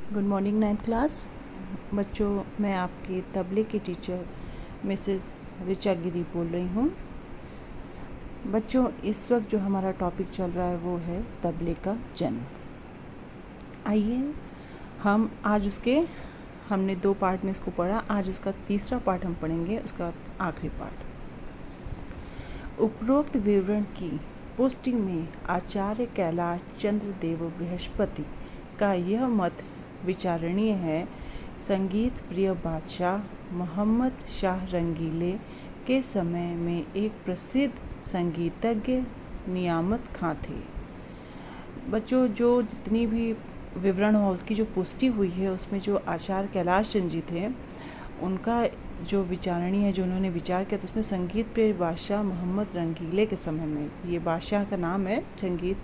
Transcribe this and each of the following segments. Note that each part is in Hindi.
गुड मॉर्निंग नाइन्थ क्लास बच्चों। मैं आपकी तबले की टीचर मिसेस ऋचा गिरी बोल रही हूँ। बच्चों, इस वक्त जो हमारा टॉपिक चल रहा है वो है तबले का जन्म। आइए हम आज हमने 2 पार्ट में इसको पढ़ा, आज उसका तीसरा पार्ट हम पढ़ेंगे, उसका आखिरी पार्ट। उपरोक्त विवरण की पुष्टि में आचार्य कैलाश चंद्र देव बृहस्पति का यह मत विचारणीय है। संगीत प्रिय बादशाह मोहम्मद शाह रंगीले के समय में एक प्रसिद्ध संगीतज्ञ नियामत खां थे। बच्चों, जो जितनी भी विवरण हो उसकी जो पुष्टि हुई है उसमें जो आचार्य कैलाश चंद्र जी थे उनका जो विचारणी है, जो उन्होंने विचार किया, तो उसमें संगीत प्रिय बादशाह मोहम्मद रंगीले के समय में, ये बादशाह का नाम है, संगीत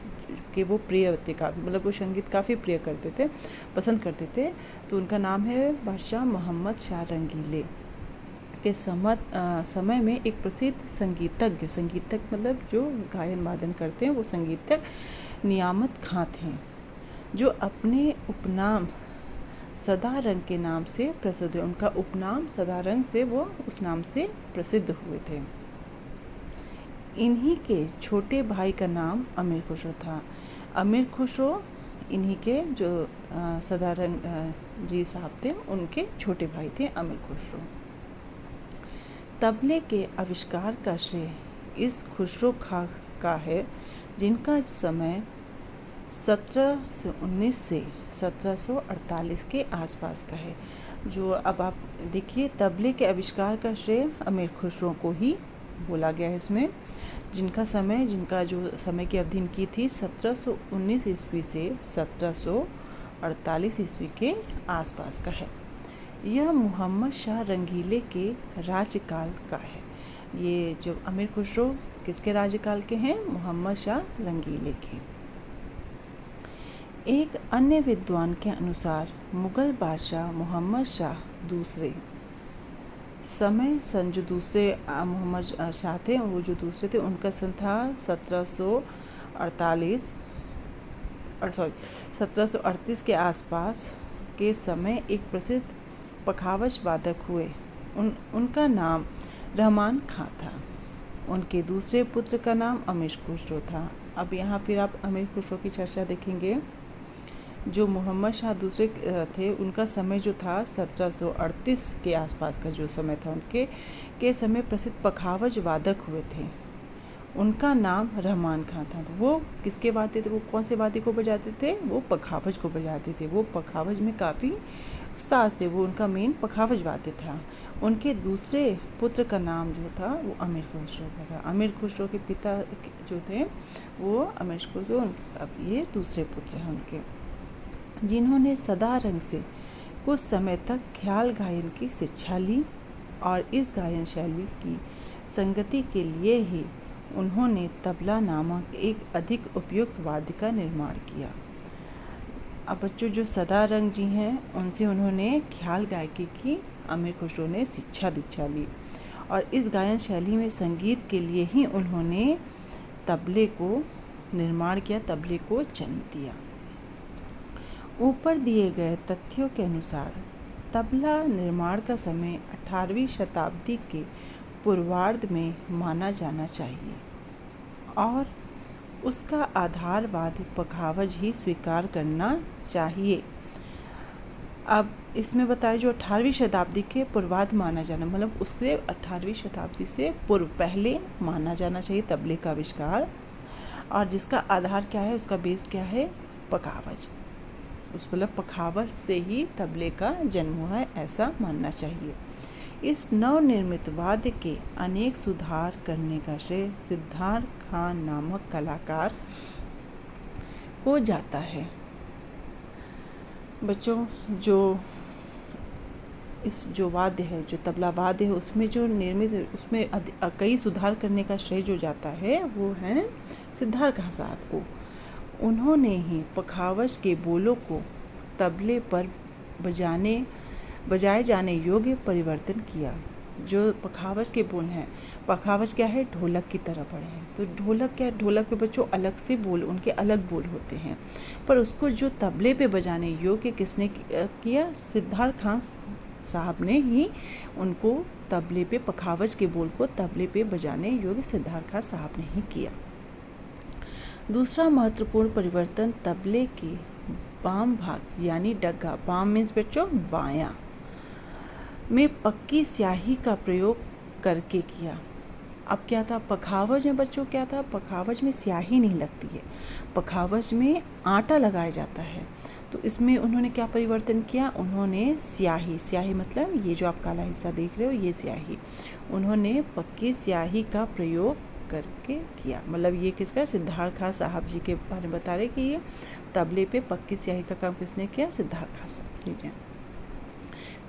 के वो प्रिय थे काफ़ी, मतलब वो संगीत काफ़ी प्रिय करते थे, पसंद करते थे, तो उनका नाम है बादशाह मोहम्मद शाह रंगीले के समय में एक प्रसिद्ध संगीतज्ञ मतलब जो गायन वादन करते हैं वो संगीतज्ञ नियामत खां थे, जो अपने उपनाम सदारंग के नाम से प्रसिद्ध है। उनका उपनाम सदारंग से वो उस नाम से प्रसिद्ध हुए थे। इन्हीं के छोटे भाई का नाम अमीर खुसरो था। अमीर खुसरो इन्हीं के जो सदारंग जी साहब थे उनके छोटे भाई थे अमीर खुसरो। तबले के आविष्कार का श्रेय इस खुसरो खां का है, जिनका समय 1719 से 1748 के आसपास का है। जो अब आप देखिए, तबले के आविष्कार का श्रेय अमीर खुसरो को ही बोला गया है इसमें, जिनका जो समय की अवधि इनकी थी 1719 ईस्वी से 1748 ईस्वी के आसपास का है। यह मोहम्मद शाह रंगीले के राज्यकाल का है। ये जो अमीर खुसरो किसके राज्यकाल के हैं? मोहम्मद शाह रंगीले के। एक अन्य विद्वान के अनुसार मुगल बादशाह मोहम्मद शाह दूसरे समय सन, जो दूसरे मोहम्मद शाह थे, वो जो दूसरे थे उनका सन था 1738 के आसपास के समय एक प्रसिद्ध पखावज वादक हुए। उनका नाम रहमान खां था। उनके दूसरे पुत्र का नाम अमीर खुसरो था। अब यहाँ फिर आप अमीर खुसरो की चर्चा देखेंगे। जो मोहम्मद शाह दूसरे थे उनका समय जो था 1738 के आसपास का जो समय था, उनके के समय प्रसिद्ध पखावज वादक हुए थे। उनका नाम रहमान खां था। तो वो किसके वाद्य थे? वो कौन से वाद्य को बजाते थे? वो पखावज को बजाते थे। वो पखावज में काफ़ी उस्ताद थे। वो उनका मेन पखावज वाद्य था। उनके दूसरे पुत्र का नाम जो था वो अमीर खुसरो का था। अमीर खुसरो के पिता जो थे वो अमीर खुसरो, अब ये दूसरे पुत्र हैं उनके, जिन्होंने सदारंग से कुछ समय तक ख्याल गायन की शिक्षा ली, और इस गायन शैली की संगति के लिए ही उन्होंने तबला नामक एक अधिक उपयुक्त वाद्य का निर्माण किया। अब बच्चों, जो सदारंग जी हैं उनसे उन्होंने ख्याल गायकी की अमीर खुसरो ने दीक्षा ली, और इस गायन शैली में संगीत के लिए ही उन्होंने तबले को निर्माण किया, तबले को जन्म दिया। ऊपर दिए गए तथ्यों के अनुसार तबला निर्माण का समय 18वीं शताब्दी के पूर्वार्ध में माना जाना चाहिए, और उसका आधारवाद पखावज ही स्वीकार करना चाहिए। अब इसमें बताया जो 18वीं शताब्दी के पूर्वार्ध माना जाना, मतलब उससे 18वीं शताब्दी से पूर्व पहले माना जाना चाहिए तबले का आविष्कार, और जिसका आधार क्या है, उसका बेस क्या है? पखावज। उस मतलब पखावज से ही तबले का जन्म हुआ है, ऐसा मानना चाहिए। इस नवनिर्मित वाद्य के अनेक सुधार करने का श्रेय सिद्धार्थ खान नामक कलाकार को जाता है। बच्चों, जो वाद्य है, जो तबला वाद्य है, उसमें जो निर्मित, उसमें कई सुधार करने का श्रेय जो जाता है वो है सिद्धार्थ खान साहब को। उन्होंने ही पखावज के बोलों को तबले पर बजाए जाने योग्य परिवर्तन किया। जो पखावज के बोल हैं, पखावज क्या है, ढोलक की तरह पड़े हैं। तो ढोलक क्या है, ढोलक पे बच्चों अलग से बोल, उनके अलग बोल होते हैं, पर उसको जो तबले पे बजाने योग्य किसने किया, सिद्धार्थ खान साहब ने ही उनको तबले पे, पखावज के बोल को तबले पे बजाने योग्य सिद्धार्थ खान साहब ने ही किया। दूसरा महत्वपूर्ण परिवर्तन तबले के बाम भाग यानी डग्गा, बाम मीन्स बच्चों बायां, में पक्की स्याही का प्रयोग करके किया। अब क्या था, पखावज में बच्चों क्या था, पखावज में स्याही नहीं लगती है, पखावज में आटा लगाया जाता है। तो इसमें उन्होंने क्या परिवर्तन किया, उन्होंने स्याही, स्याही मतलब ये जो आप काला हिस्सा देख रहे हो ये स्याही, उन्होंने पक्की स्याही का प्रयोग करके किया। मतलब ये किसका, सिद्धार्थ खान साहब जी के बारे में बता रहे कि ये तबले पे पक्की स्याही का काम किसने किया, सिद्धार्थ खान साहब जी ने।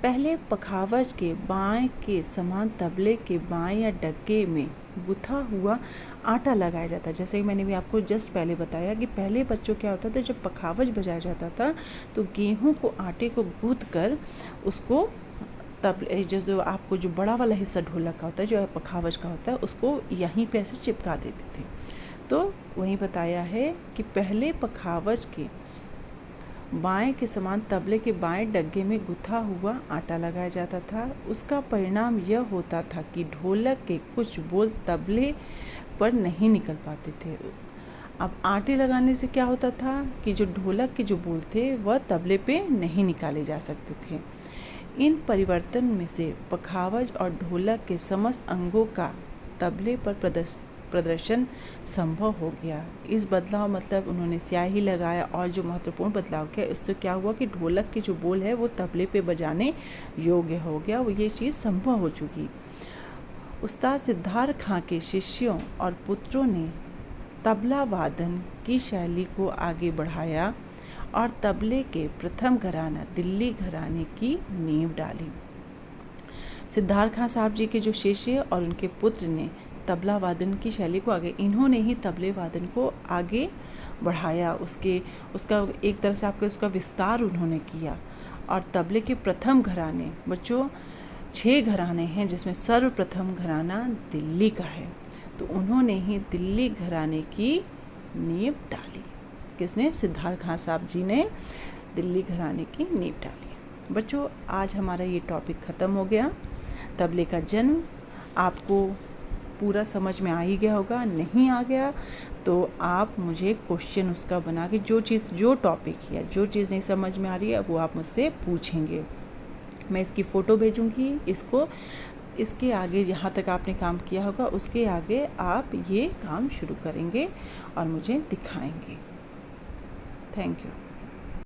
पहले पखावज के बाएं के समान तबले के बाएं या डग्गे में गुथा हुआ आटा लगाया जाता है। जैसे कि मैंने भी आपको जस्ट पहले बताया कि पहले बच्चों क्या होता था, जब पखावज बजाया जाता था तो गेहूं को, आटे को गूंथ कर उसको तबले, जो आपको जो बड़ा वाला हिस्सा ढोलक का होता है, जो पखावज का होता है, उसको यहीं पे ऐसे चिपका देते थे। तो वहीं बताया है कि पहले पखावज के बाएं के समान तबले के बाएं डग्गे में गुथा हुआ आटा लगाया जाता था। उसका परिणाम यह होता था कि ढोलक के कुछ बोल तबले पर नहीं निकल पाते थे। अब आटे लगाने से क्या होता था कि जो ढोलक के जो बोल थे वह तबले पे नहीं निकाले जा सकते थे। इन परिवर्तन में से पखावज और ढोलक के समस्त अंगों का तबले पर प्रदर्शन संभव हो गया। इस बदलाव मतलब उन्होंने स्याही लगाया, और जो महत्वपूर्ण बदलाव किया, इससे क्या हुआ कि ढोलक के जो बोल है वो तबले पे बजाने योग्य हो गया, वो ये चीज़ संभव हो चुकी। उस्ताद सिद्धार्थ खां के शिष्यों और पुत्रों ने तबला वादन की शैली को आगे बढ़ाया और तबले के प्रथम घराना दिल्ली घराने की नींव डाली। सिद्धार्थ खां साहब जी के जो शिष्य और उनके पुत्र ने तबला वादन की शैली को आगे, इन्होंने ही तबले वादन को आगे बढ़ाया, उसका एक तरह से आपके उसका विस्तार उन्होंने किया। और तबले के प्रथम घराने, बच्चों 6 घराने हैं जिसमें सर्वप्रथम घराना दिल्ली का है, तो उन्होंने ही दिल्ली घराने की नींव डाली। किसने, सिद्धार्थ खां साहब जी ने दिल्ली घराने की नींव डाली। बच्चों आज हमारा ये टॉपिक ख़त्म हो गया। तबले का जन्म आपको पूरा समझ में आ ही गया होगा, नहीं आ गया तो आप मुझे क्वेश्चन उसका बना के जो टॉपिक या जो चीज़ नहीं समझ में आ रही है वो आप मुझसे पूछेंगे। मैं इसकी फ़ोटो भेजूँगी, इसके आगे जहाँ तक आपने काम किया होगा उसके आगे आप ये काम शुरू करेंगे और मुझे दिखाएंगे। Thank you.